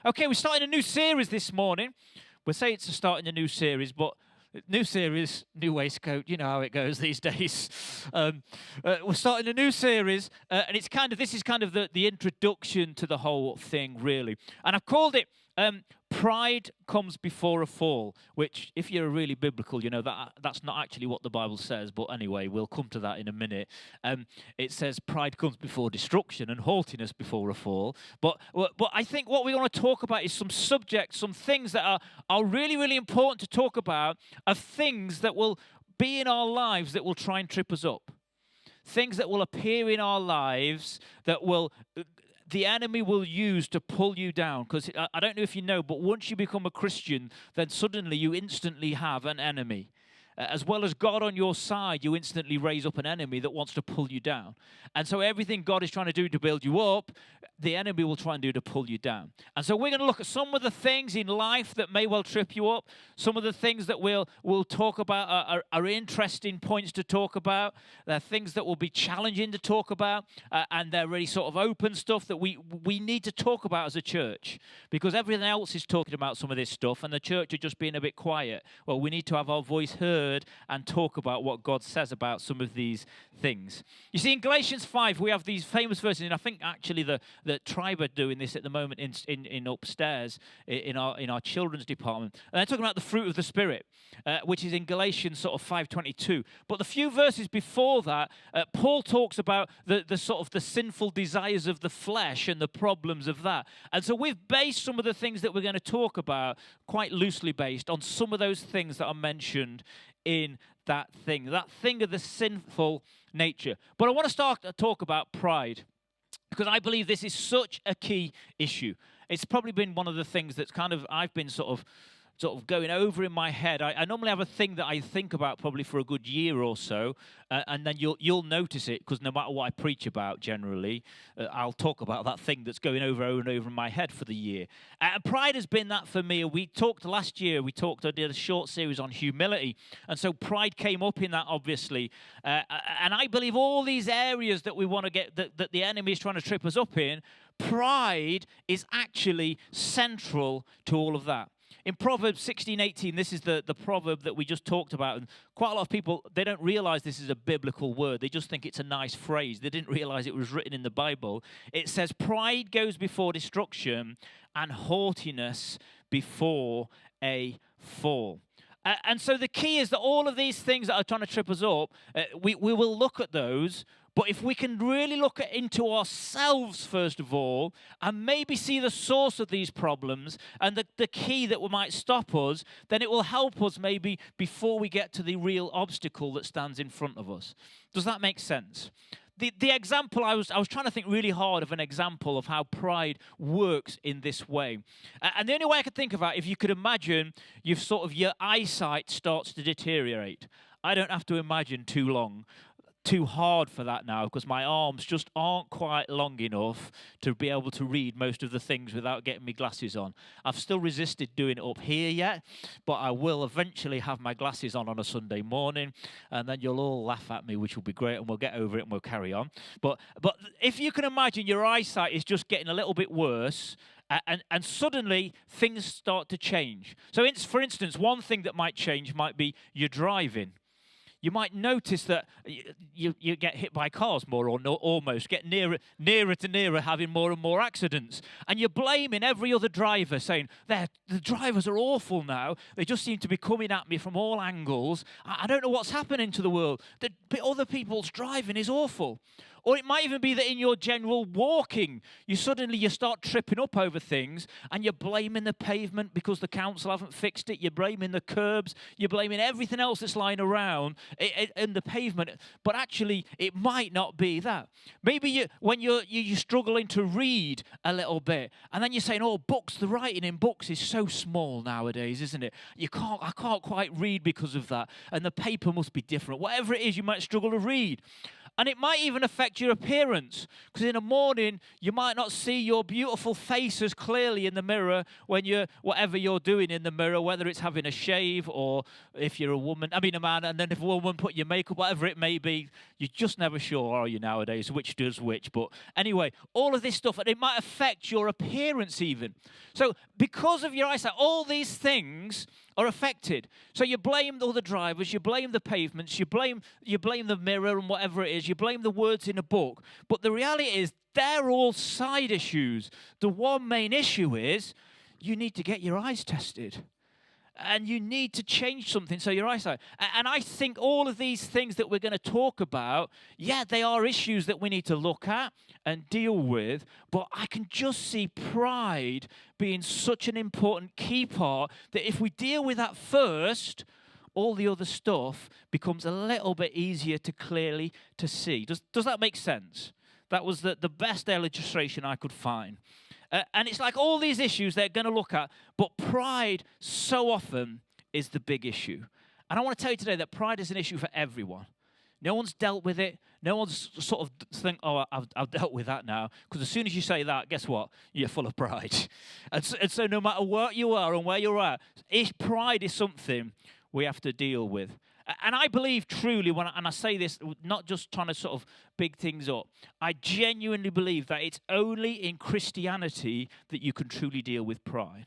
Okay, we're starting a new series this morning. We're saying it's starting a new series, but new series, new waistcoat. You know how it goes these days. We're starting a new series, and this is kind of the introduction to the whole thing, really. And I've called it "Pride Comes Before a Fall," which, if you're really biblical, you know that's not actually what the Bible says. But anyway, we'll come to that in a minute. It says pride comes before destruction and haughtiness before a fall. But I think what we want to talk about is some subjects, some things that are really, really important to talk about, of things that will be in our lives that will try and trip us up. Things that will appear in our lives that the enemy will use to pull you down. Because I don't know if you know, but once you become a Christian, then suddenly you instantly have an enemy. As well as God on your side, you instantly raise up an enemy that wants to pull you down. And so everything God is trying to do to build you up, the enemy will try and do to pull you down. And so we're going to look at some of the things in life that may well trip you up. Some of the things that we'll talk about are interesting points to talk about. They're things that will be challenging to talk about. And they're really sort of open stuff that we need to talk about as a church. Because everything else is talking about some of this stuff, and the church are just being a bit quiet. Well, we need to have our voice heard and talk about what God says about some of these things. You see, in Galatians 5, we have these famous verses, and I think actually the tribe are doing this at the moment in upstairs in our children's department. And they're talking about the fruit of the Spirit, which is in Galatians sort of 5:22. But the few verses before that, Paul talks about the sort of the sinful desires of the flesh and the problems of that. And so we've based some of the things that we're going to talk about quite loosely based on some of those things that are mentioned in that thing of the sinful nature. But I want to start to talk about pride, because I believe this is such a key issue. It's probably been one of the things that's I've been sort of going over in my head. I normally have a thing that I think about probably for a good year or so, and then you'll notice it, because no matter what I preach about, generally, I'll talk about that thing that's going over and over in my head for the year. And pride has been that for me. We talked last year, I did a short series on humility, and so pride came up in that, obviously. And I believe all these areas that we want to get, that the enemy is trying to trip us up in, pride is actually central to all of that. In Proverbs 16:18, this is the proverb that we just talked about. And quite a lot of people, they don't realize this is a biblical word. They just think it's a nice phrase. They didn't realize it was written in the Bible. It says, pride goes before destruction and haughtiness before a fall. And so the key is that all of these things that are trying to trip us up, we will look at those. But if we can really look into ourselves, first of all, and maybe see the source of these problems and the key that might stop us, then it will help us maybe before we get to the real obstacle that stands in front of us. Does that make sense? The example, I was trying to think really hard of an example of how pride works in this way. And the only way I could think about, if you could imagine, your eyesight starts to deteriorate. I don't have to imagine too hard for that now, because my arms just aren't quite long enough to be able to read most of the things without getting my glasses on. I've still resisted doing it up here yet, but I will eventually have my glasses on a Sunday morning, and then you'll all laugh at me, which will be great, and we'll get over it and we'll carry on. But if you can imagine, your eyesight is just getting a little bit worse, and suddenly things start to change. So for instance, one thing that might change might be your driving. You might notice that you get hit by cars more, or almost get nearer to nearer, having more and more accidents. And you're blaming every other driver, saying, the drivers are awful now. They just seem to be coming at me from all angles. I don't know what's happening to the world. Other people's driving is awful. Or it might even be that in your general walking, you start tripping up over things, and you're blaming the pavement because the council haven't fixed it. You're blaming the curbs. You're blaming everything else that's lying around in the pavement. But actually, it might not be that. Maybe when you're struggling to read a little bit, and then you're saying, "Oh, books. The writing in books is so small nowadays, isn't it? I can't quite read because of that, and the paper must be different." Whatever it is, you might struggle to read. And it might even affect your appearance, because in the morning, you might not see your beautiful face as clearly in the mirror when whatever you're doing in the mirror, whether it's having a shave, or if you're a man, and then if a woman put your makeup, whatever it may be, You're just never sure, are you, nowadays, which does which. But anyway, all of this stuff, and it might affect your appearance even. So because of your eyesight, all these things are affected. So you blame all the drivers, you blame the pavements, you blame the mirror and whatever it is, you blame the words in a book. But the reality is, they're all side issues. The one main issue is you need to get your eyes tested. And you need to change something, so your eyesight. And I think all of these things that we're going to talk about, yeah, they are issues that we need to look at and deal with. But I can just see pride being such an important key part that if we deal with that first, all the other stuff becomes a little bit easier to clearly to see. Does that make sense? That was the best illustration I could find. And it's like all these issues they're going to look at, but pride so often is the big issue. And I want to tell you today that pride is an issue for everyone. No one's dealt with it. No one's sort of think, oh, I've dealt with that now. Because as soon as you say that, guess what? You're full of pride. And so no matter what you are and where you're at, pride is something we have to deal with. And I believe truly, and I say this, not just trying to sort of big things up, I genuinely believe that it's only in Christianity that you can truly deal with pride.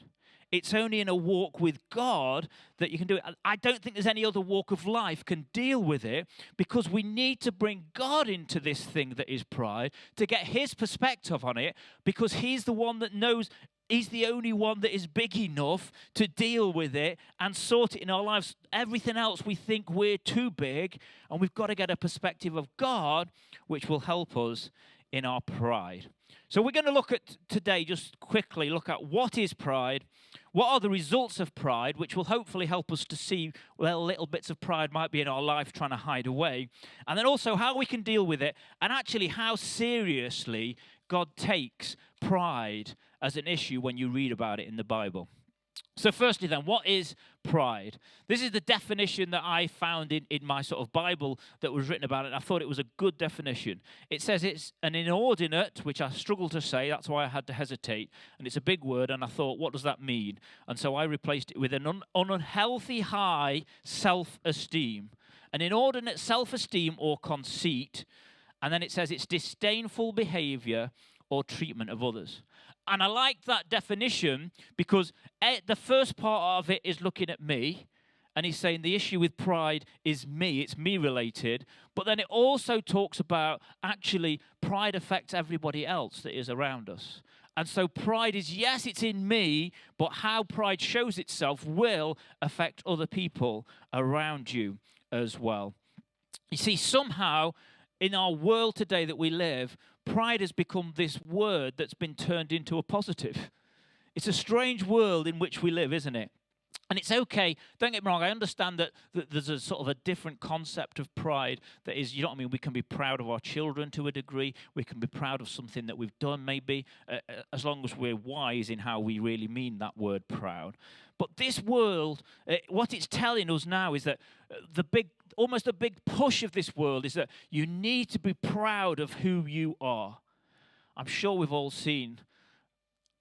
It's only in a walk with God that you can do it. I don't think there's any other walk of life can deal with it, because we need to bring God into this thing that is pride to get his perspective on it, because he's the one that knows. He's the only one that is big enough to deal with it and sort it in our lives. Everything else we think we're too big, and we've got to get a perspective of God, which will help us in our pride. So we're going to look at today, just quickly look at what is pride, what are the results of pride, which will hopefully help us to see where little bits of pride might be in our life trying to hide away, and then also how we can deal with it, and actually how seriously God takes pride as an issue when you read about it in the Bible. So firstly then, what is pride? This is the definition that I found in my sort of Bible that was written about it, and I thought it was a good definition. It says it's an inordinate, which I struggle to say, that's why I had to hesitate, and it's a big word, and I thought, what does that mean? And so I replaced it with an unhealthy high self-esteem, an inordinate self-esteem or conceit, and then it says it's disdainful behavior or treatment of others. And I like that definition because the first part of it is looking at me, and he's saying the issue with pride is me, it's me related, but then it also talks about actually pride affects everybody else that is around us. And so pride is, yes, it's in me, but how pride shows itself will affect other people around you as well. You see, somehow in our world today that we live, pride has become this word that's been turned into a positive. It's a strange world in which we live, isn't it? And it's okay, don't get me wrong, I understand that there's a sort of a different concept of pride that is, you know what I mean, we can be proud of our children to a degree, we can be proud of something that we've done maybe, as long as we're wise in how we really mean that word proud. But this world, what it's telling us now is that almost a big push of this world is that you need to be proud of who you are. I'm sure we've all seen,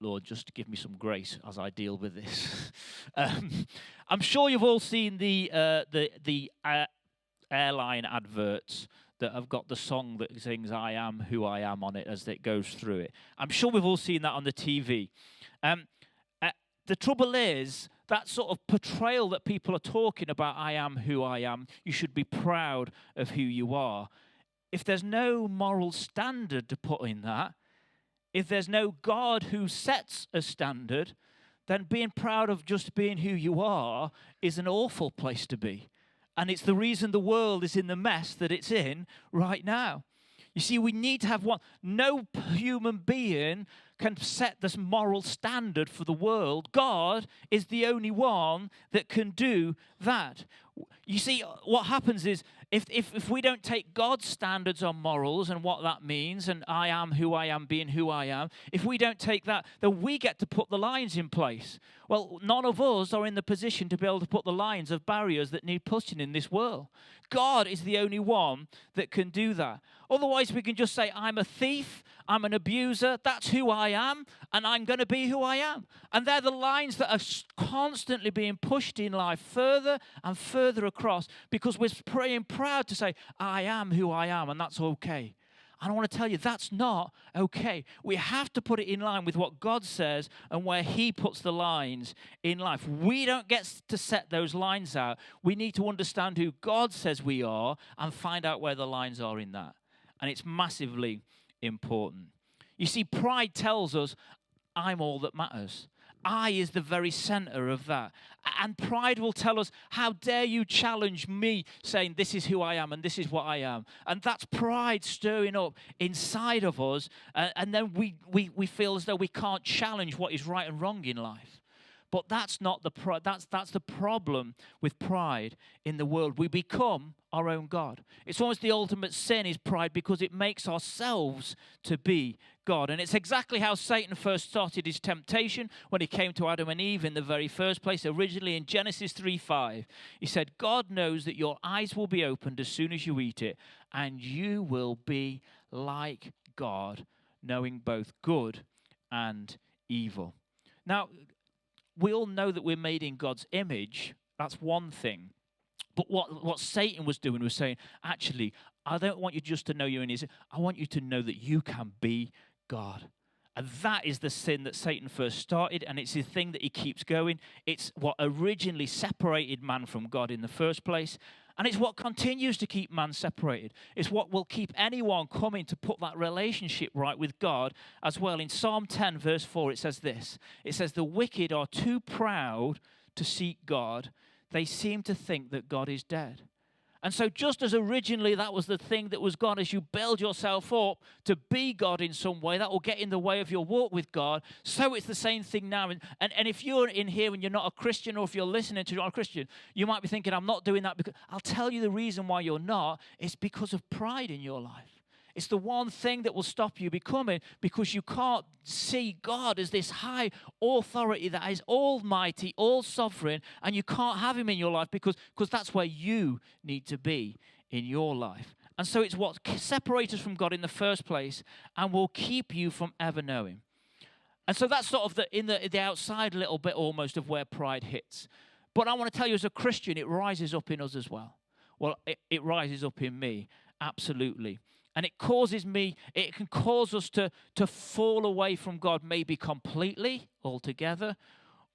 Lord, just give me some grace as I deal with this. I'm sure you've all seen the airline adverts that have got the song that sings "I am who I am" on it as it goes through it. I'm sure we've all seen that on the TV. The trouble is, that sort of portrayal that people are talking about, I am who I am, you should be proud of who you are. If there's no moral standard to put in that, if there's no God who sets a standard, then being proud of just being who you are is an awful place to be. And it's the reason the world is in the mess that it's in right now. You see, we need to have one. No human being can set this moral standard for the world. God is the only one that can do that. You see, what happens is if we don't take God's standards on morals and what that means, and I am who I am, being who I am, if we don't take that, then we get to put the lines in place. Well, none of us are in the position to be able to put the lines of barriers that need pushing in this world. God is the only one that can do that. Otherwise, we can just say, I'm a thief, I'm an abuser, that's who I am, and I'm going to be who I am. And they're the lines that are constantly being pushed in life further and further across because we're praying proud to say, I am who I am, and that's okay. And I want to tell you, that's not okay. We have to put it in line with what God says and where he puts the lines in life. We don't get to set those lines out. We need to understand who God says we are and find out where the lines are in that. And it's massively important. You see, pride tells us, I'm all that matters. I is the very center of that. And pride will tell us, how dare you challenge me, saying this is who I am and this is what I am. And that's pride stirring up inside of us. And then we feel as though we can't challenge what is right and wrong in life. But that's not that's the problem with pride in the world. We become our own God. It's almost the ultimate sin is pride because it makes ourselves to be God. And it's exactly how Satan first started his temptation when he came to Adam and Eve in the very first place. Originally in Genesis 3:5, he said, God knows that your eyes will be opened as soon as you eat it, and you will be like God, knowing both good and evil. Now, we all know that we're made in God's image. That's one thing. But what Satan was doing was saying, actually, I don't want you just to know you're in his. I want you to know that you can be God. And that is the sin that Satan first started, and it's the thing that he keeps going. It's what originally separated man from God in the first place, and it's what continues to keep man separated. It's what will keep anyone coming to put that relationship right with God as well. In Psalm 10, verse 4, it says this. It says, the wicked are too proud to seek God. They seem to think that God is dead. And so just as originally that was the thing that was God, as you build yourself up to be God in some way, that will get in the way of your walk with God, so it's the same thing now. And if you're in here and you're not a Christian, or if you're listening to you're not a Christian, you might be thinking, I'm not doing that. Because I'll tell you the reason why you're not. It's because of pride in your life. It's the one thing that will stop you becoming, because you can't see God as this high authority that is almighty, all sovereign, and you can't have him in your life because that's where you need to be in your life. And so it's what separates us from God in the first place and will keep you from ever knowing. And so that's sort of the outside little bit almost of where pride hits. But I want to tell you, as a Christian, it rises up in us as well. Well, it rises up in me, absolutely. And it can cause us to fall away from God, maybe completely, altogether,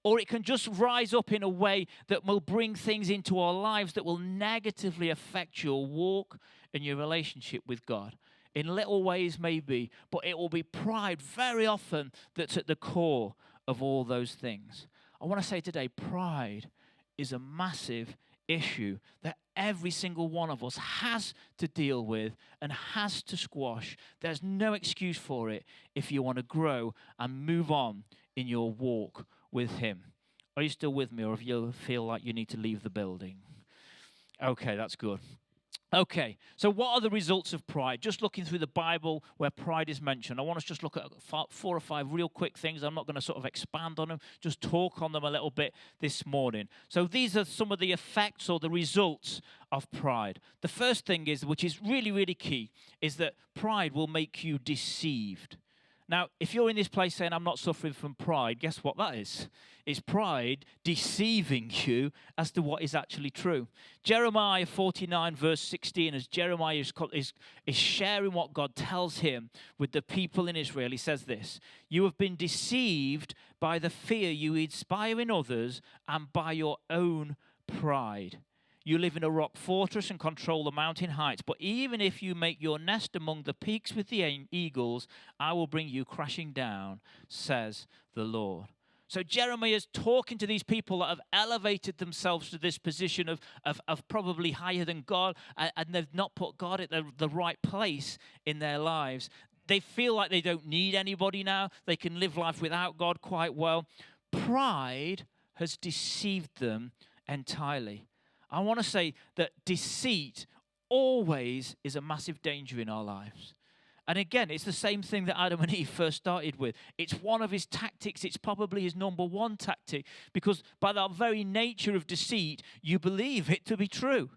or it can just rise up in a way that will bring things into our lives that will negatively affect your walk and your relationship with God. In little ways, maybe, but it will be pride very often that's at the core of all those things. I want to say today, pride is a massive issue that every single one of us has to deal with and has to squash. There's no excuse for it if you want to grow and move on in your walk with him. Are you still with me, or if you feel like you need to leave the building? Okay, that's good. Okay, so what are the results of pride? Just looking through the Bible where pride is mentioned, I want us to just look at 4 or 5 real quick things. I'm not going to sort of expand on them, just talk on them a little bit this morning. So these are some of the effects or the results of pride. The first thing is, which is really, really key, is that pride will make you deceived. Now, if you're in this place saying, I'm not suffering from pride, guess what that is? It's pride deceiving you as to what is actually true. Jeremiah 49, verse 16, as Jeremiah is sharing what God tells him with the people in Israel, he says this: you have been deceived by the fear you inspire in others and by your own pride. You live in a rock fortress and control the mountain heights. But even if you make your nest among the peaks with the eagles, I will bring you crashing down, says the Lord. So Jeremiah is talking to these people that have elevated themselves to this position of probably higher than God, and they've not put God at the right place in their lives. They feel like they don't need anybody now. They can live life without God quite well. Pride has deceived them entirely. I want to say that deceit always is a massive danger in our lives. And again, it's the same thing that Adam and Eve first started with. It's one of his tactics. It's probably his number one tactic, because by the very nature of deceit, you believe it to be true.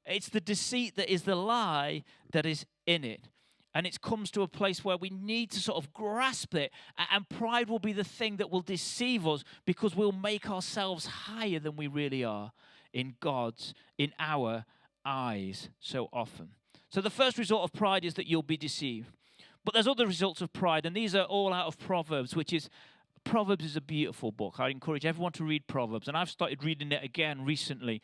It's the deceit that is the lie that is in it. And it comes to a place where we need to sort of grasp it. And pride will be the thing that will deceive us because we'll make ourselves higher than we really are in our eyes so often. So the first result of pride is that you'll be deceived. But there's other results of pride, and these are all out of Proverbs, Proverbs is a beautiful book. I encourage everyone to read Proverbs, and I've started reading it again recently.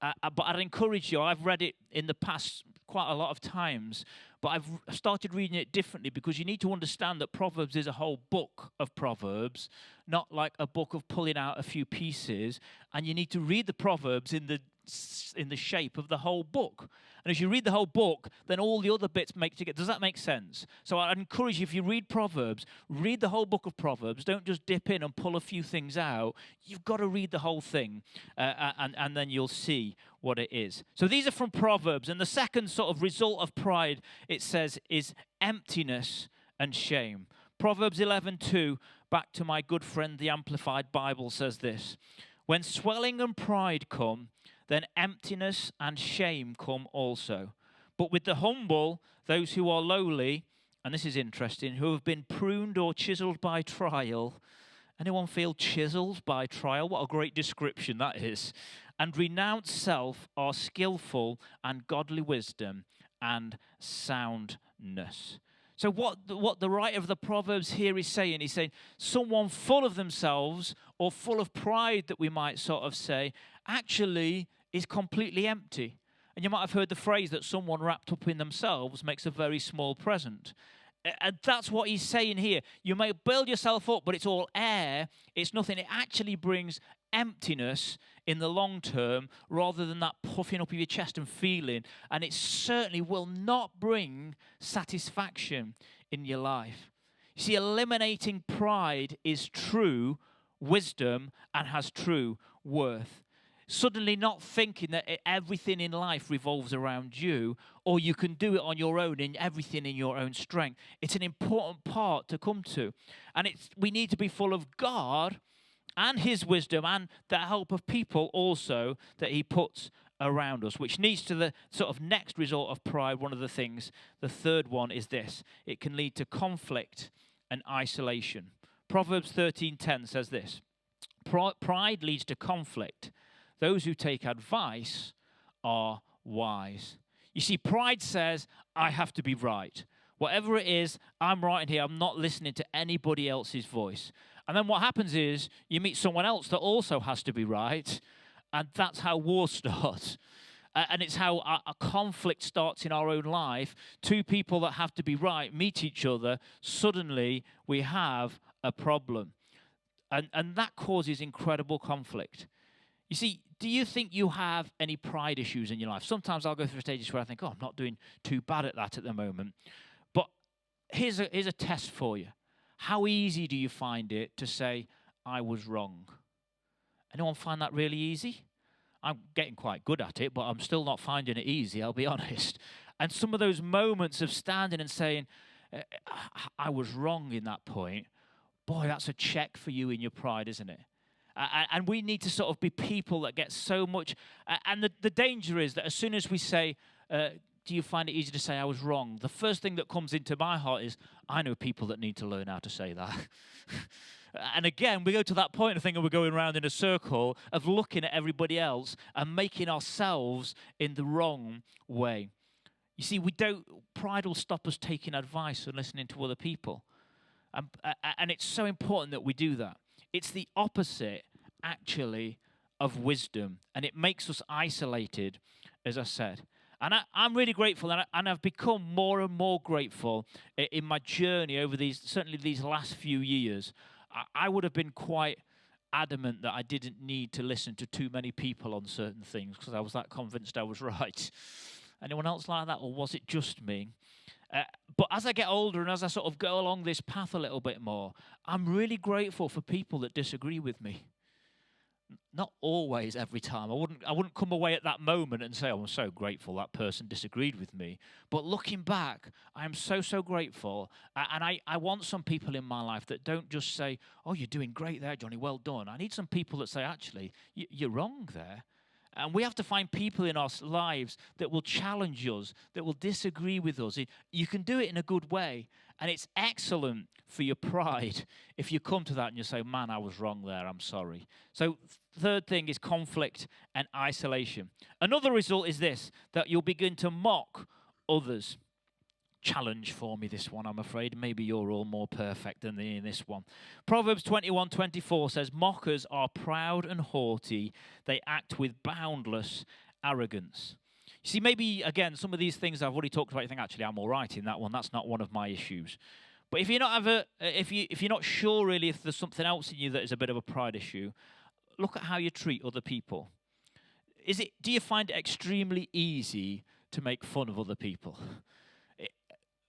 But I'd encourage you, I've read it in the past quite a lot of times, but I've started reading it differently because you need to understand that Proverbs is a whole book of Proverbs, not like a book of pulling out a few pieces, and you need to read the Proverbs in the shape of the whole book. And as you read the whole book, then all the other bits make together. Does that make sense? So I'd encourage you, if you read Proverbs, read the whole book of Proverbs. Don't just dip in and pull a few things out. You've got to read the whole thing, and then you'll see what it is. So these are from Proverbs. And the second sort of result of pride, it says, is emptiness and shame. Proverbs 11:2, back to my good friend, the Amplified Bible, says this: when swelling and pride come, then emptiness and shame come also. But with the humble, those who are lowly, and this is interesting, who have been pruned or chiseled by trial. Anyone feel chiseled by trial? What a great description that is. And renounce self, are skillful and godly wisdom and soundness. So what the writer of the Proverbs here is saying, he's saying someone full of themselves or full of pride, that we might sort of say, actually is completely empty. And you might have heard the phrase that someone wrapped up in themselves makes a very small present. And that's what he's saying here. You may build yourself up, but it's all air. It's nothing. It actually brings emptiness in the long term rather than that puffing up of your chest and feeling. And it certainly will not bring satisfaction in your life. You see, eliminating pride is true wisdom and has true worth. Suddenly not thinking that everything in life revolves around you, or you can do it on your own in everything in your own strength. It's an important part to come to. And we need to be full of God and his wisdom and the help of people also that he puts around us, which leads to the sort of next result of pride. One of the things, the third one, is this: it can lead to conflict and isolation. Proverbs 13:10 says this: pride leads to conflict. Those who take advice are wise. You see, pride says, I have to be right. Whatever it is, I'm right in here. I'm not listening to anybody else's voice. And then what happens is you meet someone else that also has to be right, and that's how war starts. And it's how a conflict starts in our own life. Two people that have to be right meet each other. Suddenly, we have a problem. And that causes incredible conflict. You see, do you think you have any pride issues in your life? Sometimes I'll go through stages where I think, I'm not doing too bad at that at the moment. But here's a test for you. How easy do you find it to say, I was wrong? Anyone find that really easy? I'm getting quite good at it, but I'm still not finding it easy, I'll be honest. And some of those moments of standing and saying, I was wrong in that point, boy, that's a check for you in your pride, isn't it? And we need to sort of be people that get so much. And the danger is that as soon as we say, do you find it easy to say I was wrong? The first thing that comes into my heart is, I know people that need to learn how to say that. And again, we go to that point of thinking we're going around in a circle of looking at everybody else and making ourselves in the wrong way. You see, pride will stop us taking advice and listening to other people. And it's so important that we do that. It's the opposite, actually, of wisdom. And it makes us isolated, as I said. And I'm really grateful, and I've become more and more grateful in my journey over certainly these last few years. I would have been quite adamant that I didn't need to listen to too many people on certain things because I was that convinced I was right. Anyone else like that, or was it just me? But as I get older and as I sort of go along this path a little bit more, I'm really grateful for people that disagree with me. Not always, every time. I wouldn't come away at that moment and say, I'm so grateful that person disagreed with me. But looking back, I am so, so grateful. And I want some people in my life that don't just say, oh, you're doing great there, Jonny, well done. I need some people that say, actually, you're wrong there. And we have to find people in our lives that will challenge us, that will disagree with us. You can do it in a good way, and it's excellent for your pride if you come to that and you say, man, I was wrong there, I'm sorry. So third thing is conflict and isolation. Another result is this, that you'll begin to mock others. Challenge for me, this one, I'm afraid. Maybe you're all more perfect than me in this one. Proverbs 21:24 says, mockers are proud and haughty. They act with boundless arrogance. You see, maybe, again, some of these things I've already talked about, you think, actually, I'm all right in that one. That's not one of my issues. But if you're not sure, really, if there's something else in you that is a bit of a pride issue, look at how you treat other people. Do you find it extremely easy to make fun of other people?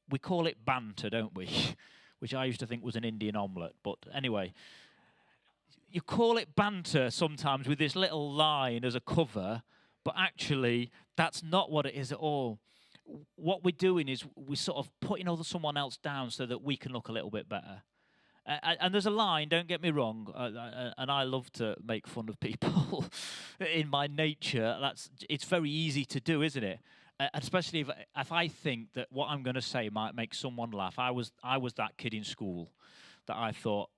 We call it banter, don't we? Which I used to think was an Indian omelette. But anyway, you call it banter sometimes with this little line as a cover, but actually that's not what it is at all. What we're doing is we're sort of putting someone else down so that we can look a little bit better. And there's a line, don't get me wrong, and I love to make fun of people in my nature. It's very easy to do, isn't it? Especially if I think that what I'm going to say might make someone laugh. I was that kid in school that I thought,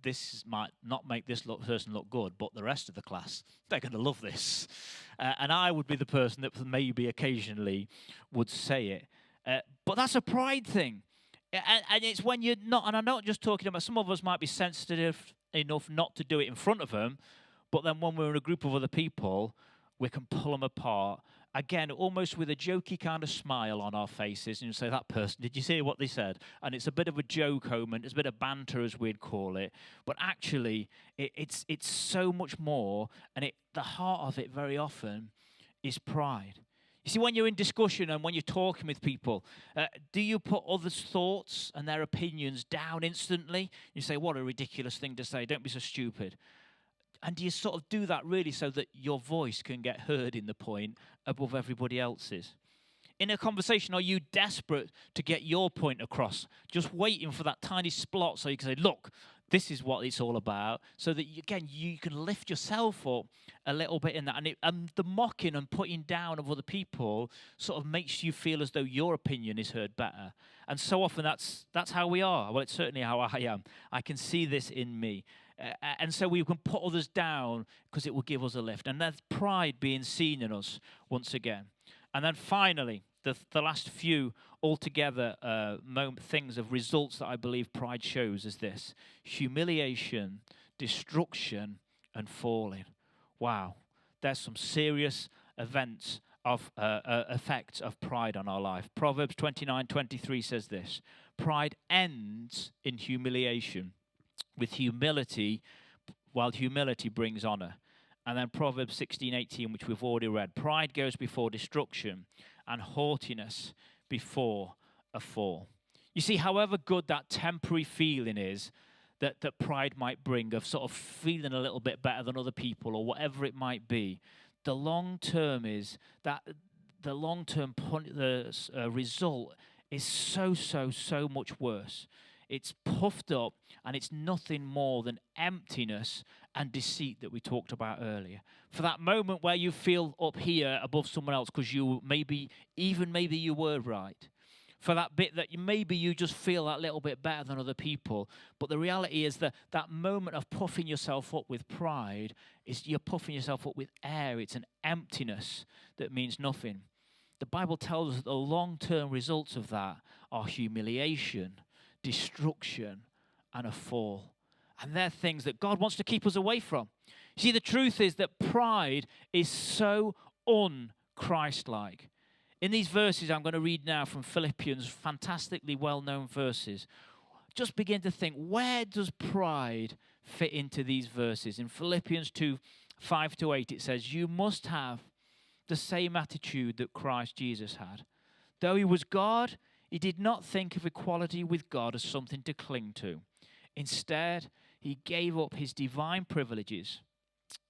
this might not make this person look good, but the rest of the class, they're going to love this. And I would be the person that maybe occasionally would say it. But that's a pride thing. And it's when you're not, and I'm not just talking about, some of us might be sensitive enough not to do it in front of them, but then when we're in a group of other people, we can pull them apart. Again, almost with a jokey kind of smile on our faces, and you say, that person, did you see what they said? And it's a bit of a joke moment, it's a bit of banter, as we'd call it. But actually, it's so much more, and the heart of it very often is pride. You see, when you're in discussion and when you're talking with people, do you put others' thoughts and their opinions down instantly? You say, what a ridiculous thing to say, don't be so stupid. And do you sort of do that really so that your voice can get heard in the point above everybody else's? In a conversation, are you desperate to get your point across, just waiting for that tiny splot so you can say, look, this is what it's all about, so that, you can lift yourself up a little bit in that. And the mocking and putting down of other people sort of makes you feel as though your opinion is heard better. And so often that's how we are. Well, it's certainly how I am. I can see this in me. And so we can put others down because it will give us a lift. And that's pride being seen in us once again. And then finally, the last few altogether things of results that I believe pride shows is this: humiliation, destruction, and falling. Wow, there's some serious events of effects of pride on our life. Proverbs 29:23 says this: pride ends in humiliation, with humility, while humility brings honor. And then Proverbs 16:18, which we've already read: pride goes before destruction, and haughtiness before a fall. You see, however good that temporary feeling is that pride might bring, of sort of feeling a little bit better than other people or whatever it might be, the long term is that the result is so much worse. It's puffed up, and it's nothing more than emptiness and deceit that we talked about earlier. For that moment where you feel up here above someone else because maybe you were right. For that bit that maybe you just feel that little bit better than other people. But the reality is that moment of puffing yourself up with pride is you're puffing yourself up with air. It's an emptiness that means nothing. The Bible tells us that the long-term results of that are humiliation, destruction, and a fall. And they're things that God wants to keep us away from. See, the truth is that pride is so un-Christ-like. In these verses I'm going to read now from Philippians, fantastically well-known verses, just begin to think, where does pride fit into these verses? In Philippians 2:5-8, it says, you must have the same attitude that Christ Jesus had. Though he was God, he did not think of equality with God as something to cling to. Instead, he gave up his divine privileges.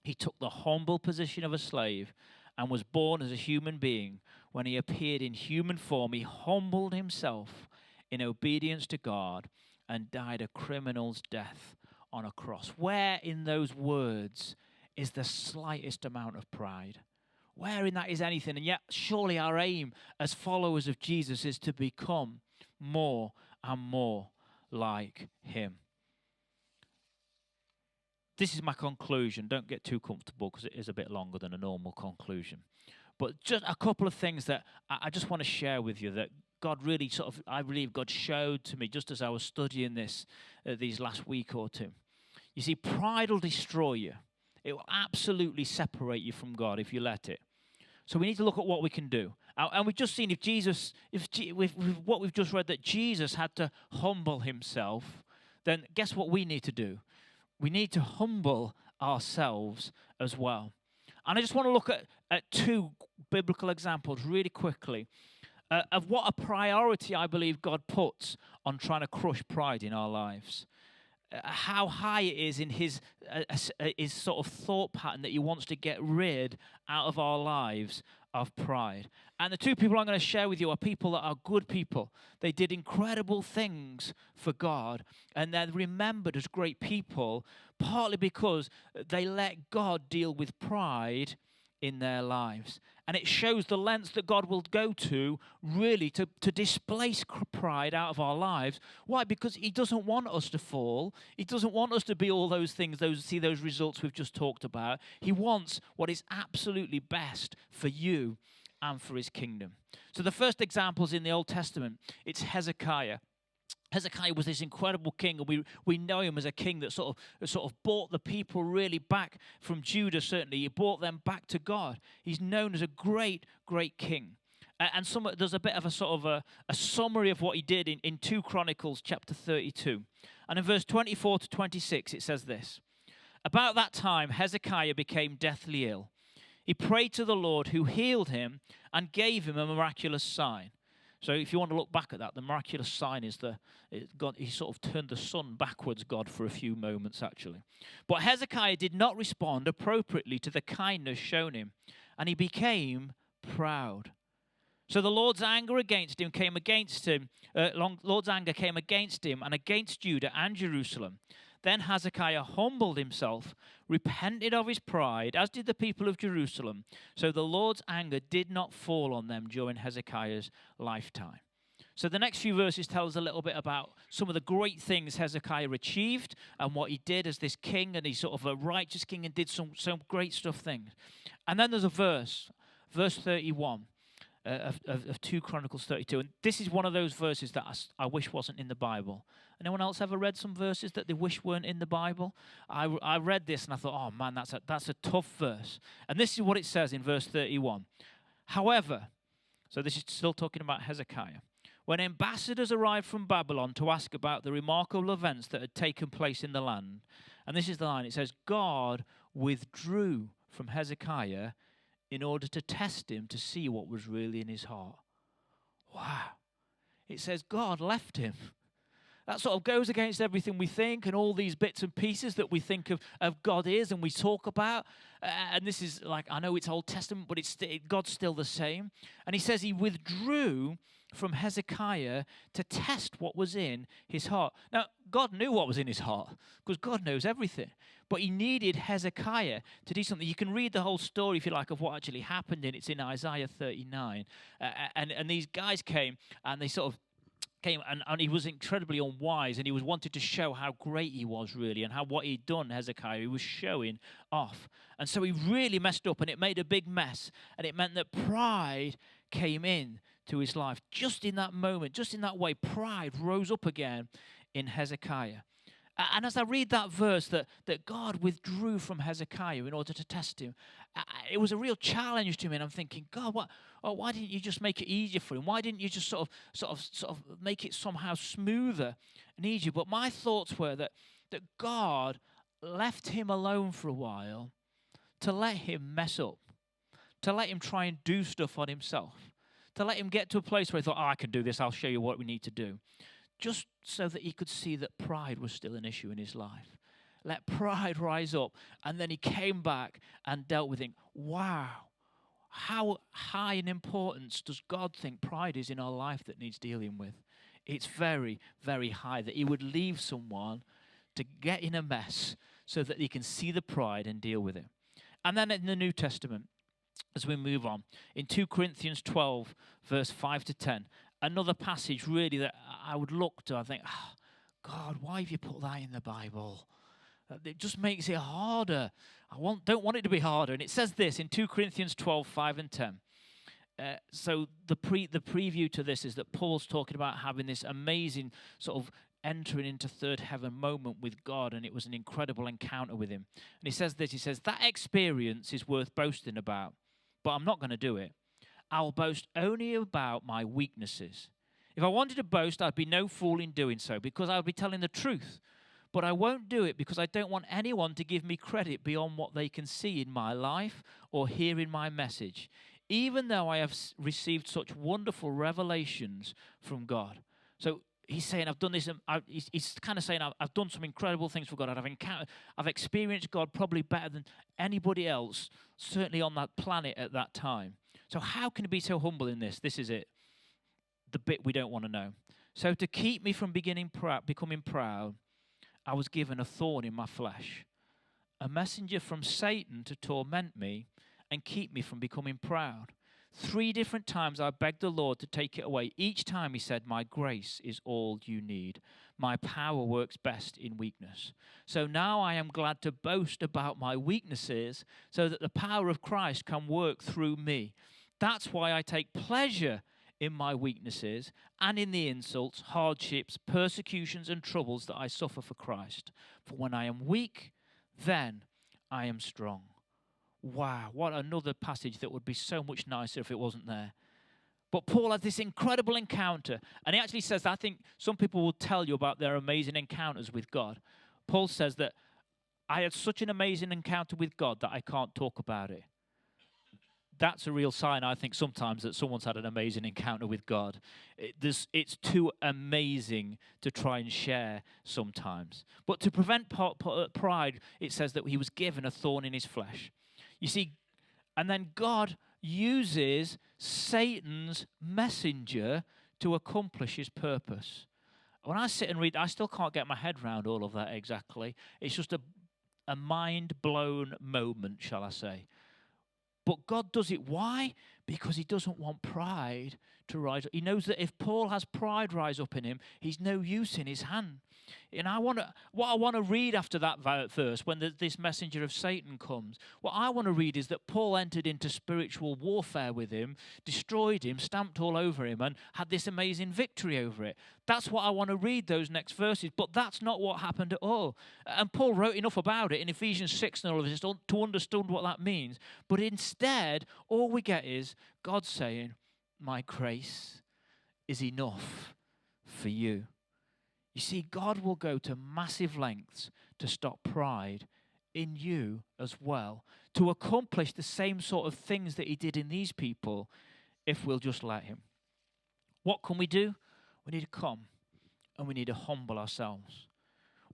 He took the humble position of a slave and was born as a human being. When he appeared in human form, he humbled himself in obedience to God and died a criminal's death on a cross. Where in those words is the slightest amount of pride? Where in that is anything? And yet, surely our aim as followers of Jesus is to become more and more like him. This is my conclusion. Don't get too comfortable because it is a bit longer than a normal conclusion. But just a couple of things that I just want to share with you that God really I believe God showed to me just as I was studying this these last week or two. You see, pride will destroy you. It will absolutely separate you from God if you let it. So we need to look at what we can do. And we've just seen with what we've just read, that Jesus had to humble himself, then guess what we need to do? We need to humble ourselves as well. And I just want to look at two biblical examples really quickly of what a priority I believe God puts on trying to crush pride in our lives. How high it is in his sort of thought pattern that he wants to get rid out of our lives of pride. And the two people I'm going to share with you are people that are good people. They did incredible things for God, and they're remembered as great people, partly because they let God deal with pride in their lives. And it shows the lengths that God will go to really to displace pride out of our lives. Why? Because he doesn't want us to fall. He doesn't want us to be all those things, see those results we've just talked about. He wants what is absolutely best for you and for his kingdom. So the first example is in the Old Testament. It's Hezekiah. Hezekiah was this incredible king, and we know him as a king that sort of brought the people really back from Judah, certainly. He brought them back to God. He's known as a great, great king. And there's a bit of a summary of what he did in 2 Chronicles chapter 32. And in verse 24 to 26, it says this: About that time, Hezekiah became deathly ill. He prayed to the Lord, who healed him and gave him a miraculous sign. So if you want to look back at that, the miraculous sign is God. He sort of turned the sun backwards, God, for a few moments, actually. But Hezekiah did not respond appropriately to the kindness shown him, and he became proud. So the Lord's anger came against him and against Judah and Jerusalem. Then Hezekiah humbled himself, repented of his pride, as did the people of Jerusalem. So the Lord's anger did not fall on them during Hezekiah's lifetime. So the next few verses tell us a little bit about some of the great things Hezekiah achieved and what he did as this king, and he's sort of a righteous king and did some great things. And then there's a verse 31. Of 2 Chronicles 32. And this is one of those verses that I wish wasn't in the Bible. Anyone else ever read some verses that they wish weren't in the Bible? I read this and I thought, oh man, that's a tough verse. And this is what it says in verse 31. However, so this is still talking about Hezekiah. When ambassadors arrived from Babylon to ask about the remarkable events that had taken place in the land, and this is the line, it says, God withdrew from Hezekiah in order to test him to see what was really in his heart. Wow. It says God left him. That sort of goes against everything we think and all these bits and pieces that we think of God is and we talk about. And this is like, I know it's Old Testament, but God's still the same. And he says he withdrew from Hezekiah to test what was in his heart. Now, God knew what was in his heart because God knows everything. But he needed Hezekiah to do something. You can read the whole story, if you like, of what actually happened it's in Isaiah 39. And these guys came and they sort of came and he was incredibly unwise, and he was wanted to show how great he was really and how what he'd done, Hezekiah, he was showing off. And so he really messed up, and it made a big mess, and it meant that pride came in to his life. Just in that moment, just in that way, pride rose up again in Hezekiah. And as I read that verse that God withdrew from Hezekiah in order to test him, it was a real challenge to me. And I'm thinking, God, why didn't you just make it easier for him? Why didn't you just sort of make it somehow smoother and easier? But my thoughts were that God left him alone for a while to let him mess up, to let him try and do stuff on himself, to let him get to a place where he thought, I can do this, I'll show you what we need to do. Just so that he could see that pride was still an issue in his life. Let pride rise up. And then he came back and dealt with it. Wow. How high in importance does God think pride is in our life that needs dealing with? It's very, very high that he would leave someone to get in a mess so that he can see the pride and deal with it. And then in the New Testament, as we move on. In 2 Corinthians 12, verse 5 to 10, another passage really that I would look to, I think, oh, God, why have you put that in the Bible? It just makes it harder. Don't want it to be harder. And it says this in 2 Corinthians 12, 5 and 10. So the preview to this is that Paul's talking about having this amazing sort of entering into third heaven moment with God, and it was an incredible encounter with him. And he says this, he says, that experience is worth boasting about, but I'm not going to do it. I'll boast only about my weaknesses. If I wanted to boast, I'd be no fool in doing so, because I would be telling the truth. But I won't do it because I don't want anyone to give me credit beyond what they can see in my life or hear in my message, even though I have received such wonderful revelations from God. So he's saying, I've done this. He's kind of saying, I've done some incredible things for God. I've experienced God probably better than anybody else, certainly on that planet at that time. So how can he be so humble in this? This is it, the bit we don't want to know. So to keep me from becoming proud, I was given a thorn in my flesh, a messenger from Satan to torment me and keep me from becoming proud. 3 different times I begged the Lord to take it away. Each time he said, my grace is all you need. My power works best in weakness. So now I am glad to boast about my weaknesses so that the power of Christ can work through me. That's why I take pleasure in my weaknesses and in the insults, hardships, persecutions, and troubles that I suffer for Christ. For when I am weak, then I am strong. Wow, what another passage that would be so much nicer if it wasn't there. But Paul had this incredible encounter, and he actually says, I think some people will tell you about their amazing encounters with God. Paul says that I had such an amazing encounter with God that I can't talk about it. That's a real sign, I think, sometimes that someone's had an amazing encounter with God. It's too amazing to try and share sometimes. But to prevent pride, it says that he was given a thorn in his flesh. You see, and then God uses Satan's messenger to accomplish his purpose. When I sit and read, I still can't get my head around all of that exactly. It's just a mind-blown moment, shall I say. But God does it. Why? Because he doesn't want pride to rise up. He knows that if Paul has pride rise up in him, he's no use in his hand. And what I want to read after that verse, when this messenger of Satan comes, what I want to read is that Paul entered into spiritual warfare with him, destroyed him, stamped all over him, and had this amazing victory over it. That's what I want to read, those next verses. But that's not what happened at all. And Paul wrote enough about it in Ephesians 6 and all of this to understand what that means. But instead, all we get is God saying, my grace is enough for you. You see, God will go to massive lengths to stop pride in you as well, to accomplish the same sort of things that he did in these people if we'll just let him. What can we do? We need to come and we need to humble ourselves.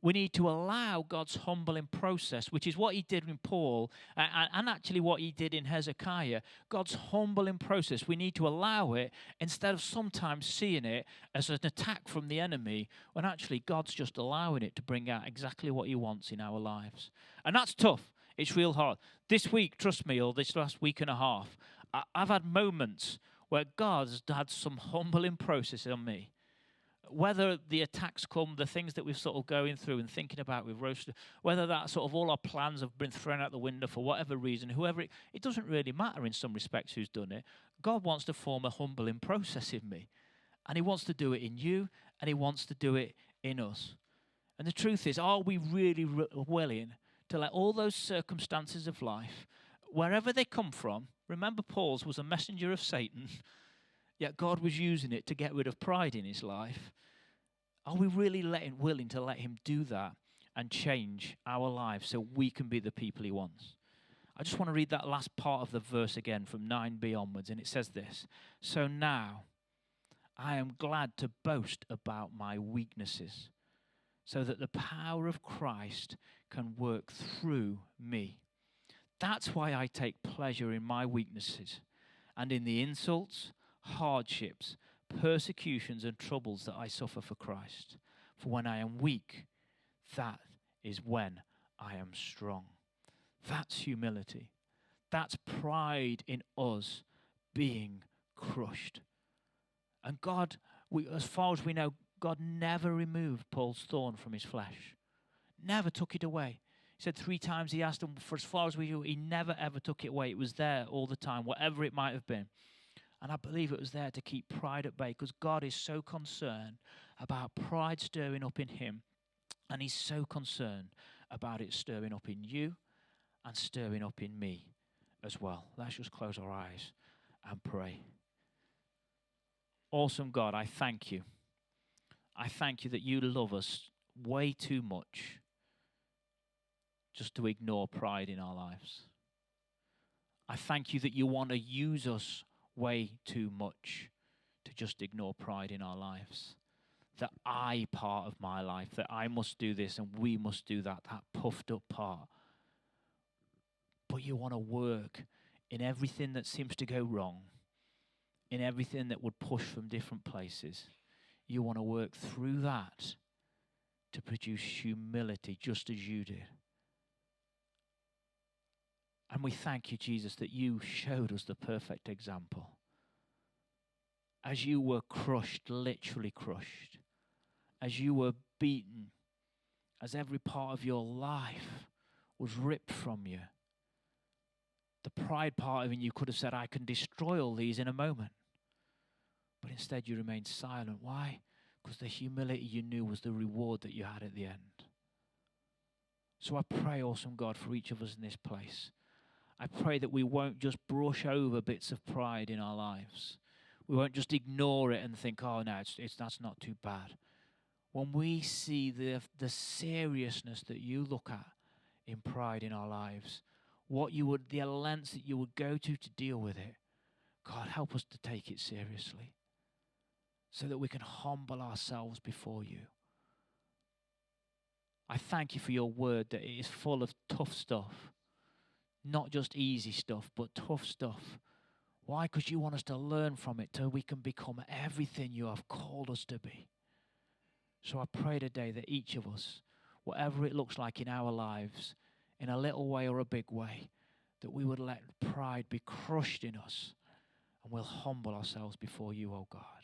We need to allow God's humbling process, which is what he did in Paul and actually what he did in Hezekiah. God's humbling process, we need to allow it instead of sometimes seeing it as an attack from the enemy, when actually God's just allowing it to bring out exactly what he wants in our lives. And that's tough. It's real hard. This week, trust me, or this last week and a half, I've had moments where God's had some humbling process on me. Whether the attacks come, the things that we're sort of going through and thinking about with roasted, whether that sort of all our plans have been thrown out the window for whatever reason, it doesn't really matter in some respects who's done it. God wants to form a humbling process in me. And he wants to do it in you, and he wants to do it in us. And the truth is, are we really willing to let all those circumstances of life, wherever they come from, remember Paul's was a messenger of Satan, yet God was using it to get rid of pride in his life. Are we really willing to let him do that and change our lives so we can be the people he wants? I just want to read that last part of the verse again from 9b onwards, and it says this. So now I am glad to boast about my weaknesses, so that the power of Christ can work through me. That's why I take pleasure in my weaknesses and in the insults, hardships, persecutions, and troubles that I suffer for Christ. For when I am weak, that is when I am strong. That's humility. That's pride in us being crushed. And God, as far as we know, God never removed Paul's thorn from his flesh. Never took it away. He said 3 times he asked him, for as far as we knew, he never ever took it away. It was there all the time, whatever it might have been. And I believe it was there to keep pride at bay, because God is so concerned about pride stirring up in him. And he's so concerned about it stirring up in you and stirring up in me as well. Let's just close our eyes and pray. Awesome God, I thank you. I thank you that you love us way too much just to ignore pride in our lives. I thank you that you want to use us way too much to just ignore pride in our lives. The I part of my life, that I must do this and we must do that puffed up part. But you want to work in everything that seems to go wrong, in everything that would push from different places. You want to work through that to produce humility just as you did. And we thank you, Jesus, that you showed us the perfect example. As you were crushed, literally crushed, as you were beaten, as every part of your life was ripped from you, the pride part of you could have said, I can destroy all these in a moment. But instead you remained silent. Why? Because the humility you knew was the reward that you had at the end. So I pray, awesome God, for each of us in this place. I pray that we won't just brush over bits of pride in our lives. We won't just ignore it and think, oh no, that's not too bad. When we see the seriousness that you look at in pride in our lives, the lengths that you would go to deal with it, God, help us to take it seriously so that we can humble ourselves before you. I thank you for your word, that it is full of tough stuff. Not just easy stuff, but tough stuff. Why? Because you want us to learn from it till we can become everything you have called us to be. So I pray today that each of us, whatever it looks like in our lives, in a little way or a big way, that we would let pride be crushed in us and we'll humble ourselves before you, oh God.